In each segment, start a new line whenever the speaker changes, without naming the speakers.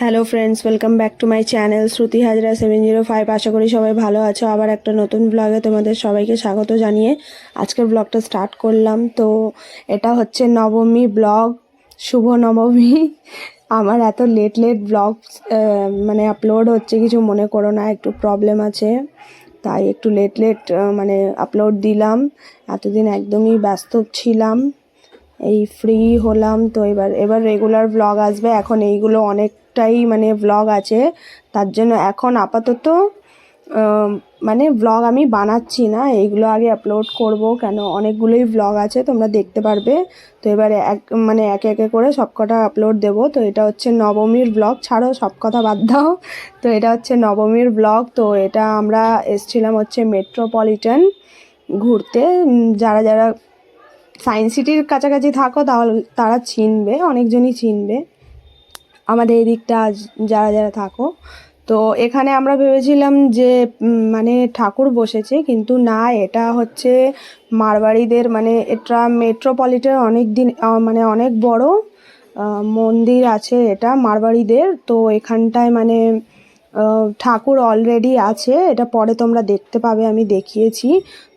Hello friends, welcome back to my channel Shruti Hazra 705। আশা করি সবাই ভালো আছো। আবার একটা নতুন ব্লগে তোমাদের সবাইকে স্বাগত জানিয়ে আজকের ব্লগটা স্টার্ট করলাম। তো এটা হচ্ছে নবমী ব্লগ, শুভ নবমী। আমার এত লেট ব্লগ মানে আপলোড হচ্ছে, কিছু মনে করো না, একটু প্রবলেম আছে তাই একটু লেট মানে আপলোড দিলাম। এতদিন একদমই ব্যস্ত ছিলাম, এই ফ্রি হলাম তো এবার রেগুলার ব্লগ আসবে। এখন এইগুলো অনেকটাই মানে ব্লগ আছে, তার জন্য এখন আপাতত মানে ব্লগ আমি বানাচ্ছি না, এইগুলো আগে আপলোড করব, কেন অনেকগুলোই ব্লগ আছে তোমরা দেখতে পারবে। তো এবারে একে একে করে সব কটা আপলোড দেবো। তো এটা হচ্ছে নবমীর ব্লগ, ছাড়ো সব কথা বাদ দাও। তো এটা হচ্ছে নবমীর ব্লগ। তো এটা আমরা এসছিলাম হচ্ছে মেট্রোপলিটন ঘুরতে। যারা যারা সায়েন্স সিটির কাছাকাছি থাকো তাহলে তারা চিনবে, অনেকজনই চিনবে আমাদের এই দিকটা যারা যারা থাকো। তো এখানে আমরা ভেবেছিলাম যে মানে ঠাকুর বসেছে, কিন্তু না, এটা হচ্ছে মারবাড়িদের, মানে এটা মেট্রোপলিটন অনেক দিন মানে অনেক বড় মন্দির আছে, এটা মারবাড়িদের। তো এখানটায় মানে ঠাকুর অলরেডি আছে, এটা পরে তোমরা দেখতে পাবে, আমি দেখিয়েছি।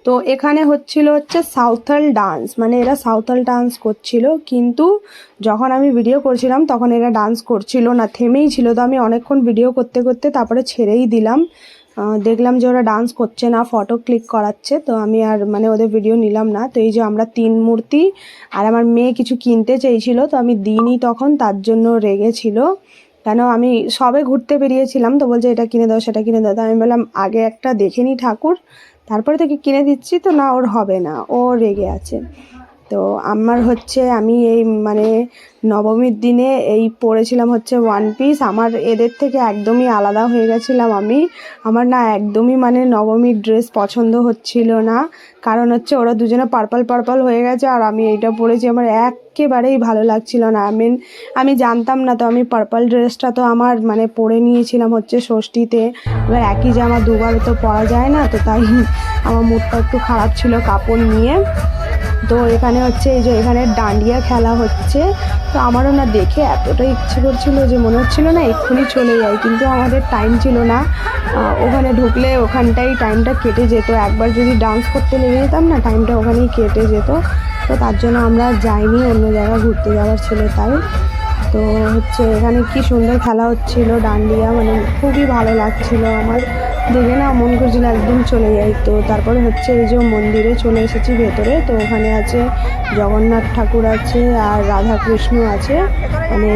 তো এখানে হচ্ছে সাঁওতাল ডান্স, মানে এরা সাঁওতাল ডান্স করছিল, কিন্তু যখন আমি ভিডিও করছিলাম তখন এরা ডান্স করছিল না, থেমেই ছিল। তো আমি অনেকক্ষণ ভিডিও করতে করতে তারপরে ছেড়েই দিলাম। দেখলাম যে ওরা ডান্স করছে না, ফটো ক্লিক করাচ্ছে, তো আমি আর মানে ওদের ভিডিও নিলাম না। তো এই যে আমরা 3 মূর্তি, আর আমার মেয়ে কিছু কিনতে চেয়েছিল, তো আমি দিইনি তখন, তার জন্য রেগেছিল। কেন আমি সবে ঘুরতে বেরিয়েছিলাম, তো বলছে এটা কিনে দাও সেটা কিনে দাও। তো আমি বললাম আগে একটা দেখে নি ঠাকুর, তারপরে তোকে কিনে দিচ্ছি। তো না, ওর হবে না, ও রেগে আছে। তো আমার হচ্ছে আমি এই মানে নবমীর দিনে এই পরেছিলাম হচ্ছে ওয়ান পিস। আমার এদের থেকে একদমই আলাদা হয়ে গেছিলাম আমি। আমার না একদমই মানে নবমীর ড্রেস পছন্দ হচ্ছিল না, কারণ হচ্ছে ওরা দুজনে পার্পল হয়ে গেছে আর আমি এইটা পরেছি, আমার একেবারেই ভালো লাগছিল না। আমি জানতাম না, তো আমি পার্পল ড্রেসটা তো আমার মানে পরে নিয়েছিলাম হচ্ছে ষষ্ঠীতে। এবার একই জামা দুবার তো পরা যায় না, তো তাই আমার মুডটা একটু খারাপ ছিল কাপড় নিয়ে। তো এখানে হচ্ছে এই যে এখানে ডান্ডিয়া খেলা হচ্ছে। তো আমারও না দেখে এতটা ইচ্ছে করছিল যে মনে হচ্ছিল না এক্ষুনি চলে যাই, কিন্তু আমাদের টাইম ছিল না। ওখানে ঢুকলে ওখানটাই টাইমটা কেটে যেত, একবার যদি ডান্স করতে লেগে যেতাম না, টাইমটা ওখানেই কেটে যেত। তো তার জন্য আমরা যাইনি, অন্য জায়গায় ঘুরতে যাওয়ার ছিল তাই। তো হচ্ছে এখানে কি সুন্দর খেলা হচ্ছিল ডান্ডিয়া, মানে খুবই ভালো লাগছিল আমার দেখে, না মন করছিল একদম চলে যাই। তো তারপরে হচ্ছে এই যে মন্দিরে চলে এসেছি ভেতরে। তো ওখানে আছে জগন্নাথ ঠাকুর আছে আর রাধা কৃষ্ণ আছে, মানে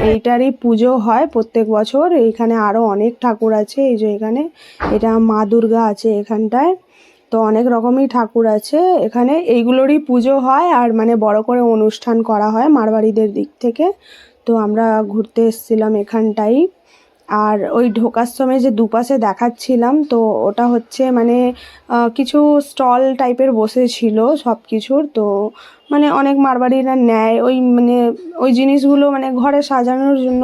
এইটারই পুজো হয় প্রত্যেক বছর। এইখানে আরও অনেক ঠাকুর আছে, এই যে এখানে এটা মা দুর্গা আছে এখানটায়। তো অনেক রকমই ঠাকুর আছে এখানে, এইগুলোরই পুজো হয় আর মানে বড় করে অনুষ্ঠান করা হয় মারবাড়িদের দিক থেকে। তো আমরা ঘুরতে এসেছিলাম এখানটাই। আর ওই ঢোকার সময় যে দুপাশে দেখাচ্ছিলাম, তো ওটা হচ্ছে মানে কিছু স্টল টাইপের বসেছিল সব কিছুর। তো মানে অনেক মারবাড়িরা নেয় ওই মানে ওই জিনিসগুলো, মানে ঘরে সাজানোর জন্য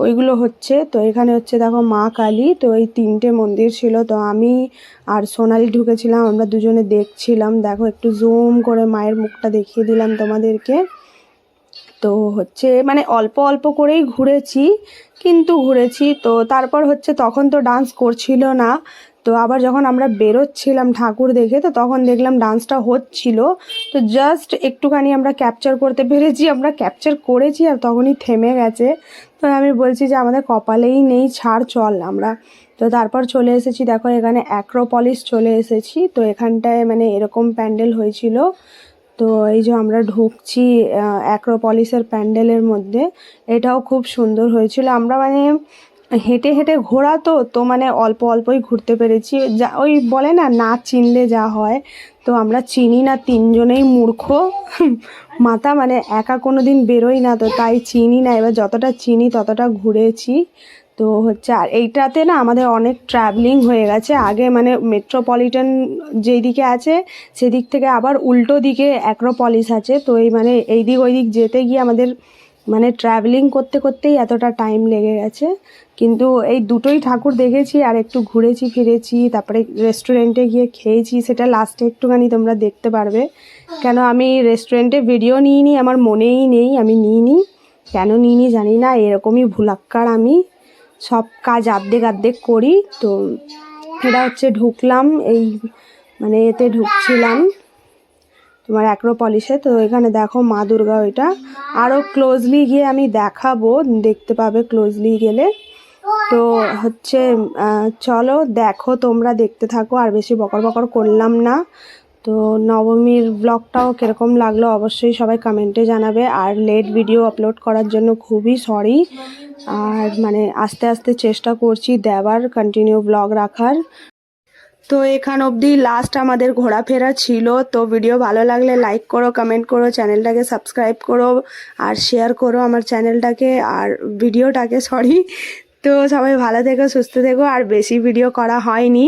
ওইগুলো হচ্ছে। তো এখানে হচ্ছে দেখো মা কালী, তো এই 3টে মন্দির ছিল। তো আমি আর সোনালি ঢুকেছিলাম, আমরা দুজনে দেখছিলাম। দেখো একটু জুম করে মায়ের মুখটা দেখিয়ে দিলাম তোমাদেরকে। তো হচ্ছে মানে অল্প অল্প করেই ঘুরেছি, কিন্তু ঘুরেছি। তো তারপর হচ্ছে তখন তো ডান্স করছিল না, তো আবার যখন আমরা বেরোচ্ছিলাম ঠাকুর দেখে, তো তখন দেখলাম ডান্সটা হচ্ছিল। তো জাস্ট একটুখানি আমরা ক্যাপচার করতে পেরেছি, আমরা ক্যাপচার করেছি আর তখনই থেমে গেছে। তো আমি বলছি যে আমাদের কপালেই নেই, ছাড় চল আমরা। তো তারপর চলে এসেছি, দেখো এখানে অ্যাক্রোপলিস চলে এসেছি। তো এখানটায় মানে এরকম প্যান্ডেল হয়েছিল। তো এই যে আমরা ঢুকছি অ্যাক্রোপলিসের প্যান্ডেলের মধ্যে, এটাও খুব সুন্দর হয়েছিল। আমরা মানে হেঁটে হেঁটে ঘোরা, তো মানে অল্প অল্পই ঘুরতে পেরেছি। যা ওই বলে না, না চিনলে যা হয়, তো আমরা চিনি না, 3জনেই মূর্খ মাথা, মানে একা কোনো দিন বেরোই না, তো তাই চিনি না। এবার যতটা চিনি ততটা ঘুরেছি। তো হচ্ছে আর এইটাতে না আমাদের অনেক ট্রাভেলিং হয়ে গেছে। আগে মানে মেট্রোপলিটন যেই দিকে আছে সেদিক থেকে আবার উল্টো দিকে অ্যাক্রোপলিস আছে। তো এই মানে এই দিক ওই দিক যেতে গিয়ে আমাদের মানে ট্রাভেলিং করতে করতেই এতটা টাইম লেগে গেছে। কিন্তু এই দুটোই ঠাকুর দেখেছি আর একটু ঘুরেছি ফিরেছি, তারপরে রেস্টুরেন্টে গিয়ে খেয়েছি, সেটা লাস্টে একটুখানি তোমরা দেখতে পারবে। কেন আমি রেস্টুরেন্টে ভিডিও নিইনি, আমার মনেই নেই আমি নিইনি। কেন নিইনি জানি না, এরকমই ভুলাক্কার আমি, সব কাজ আর্ধেক আর্ধেক করি। তো এটা হচ্ছে ঢুকলাম এই মানে এতে ঢুকছিলাম তোমার অ্যাক্রোপলিসে। তো এখানে দেখো মা দুর্গা, ওইটা আরও ক্লোজলি গিয়ে আমি দেখাবো, দেখতে পাবে ক্লোজলি গেলে। তো হচ্ছে চলো দেখো, তোমরা দেখতে থাকো, আর বেশি বকর বকর করলাম না। তো নবমীর ব্লগটাও কীরকম লাগলো অবশ্যই সবাই কমেন্টে জানাবে। আর লেট ভিডিও আপলোড করার জন্য খুবই সরি, আর মানে আস্তে আস্তে চেষ্টা করছি দেওয়ার, কন্টিনিউ ব্লগ রাখার। তো এখান অবধি লাস্ট আমাদের ঘোরাফেরা ছিল। তো ভিডিও ভালো লাগলে লাইক করো, কমেন্ট করো, চ্যানেলটাকে সাবস্ক্রাইব করো আর শেয়ার করো আমার চ্যানেলটাকে আর ভিডিওটাকে, সরি। তো সবাই ভালো থেকো, সুস্থ থেকো। আর বেশি ভিডিও করা হয়নি,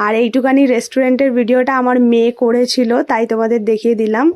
আর এইটুকানি রেস্টুরেন্টের ভিডিওটা আমার মেয়ে করেছিল, তাই তোমাদের দেখিয়ে দিলাম।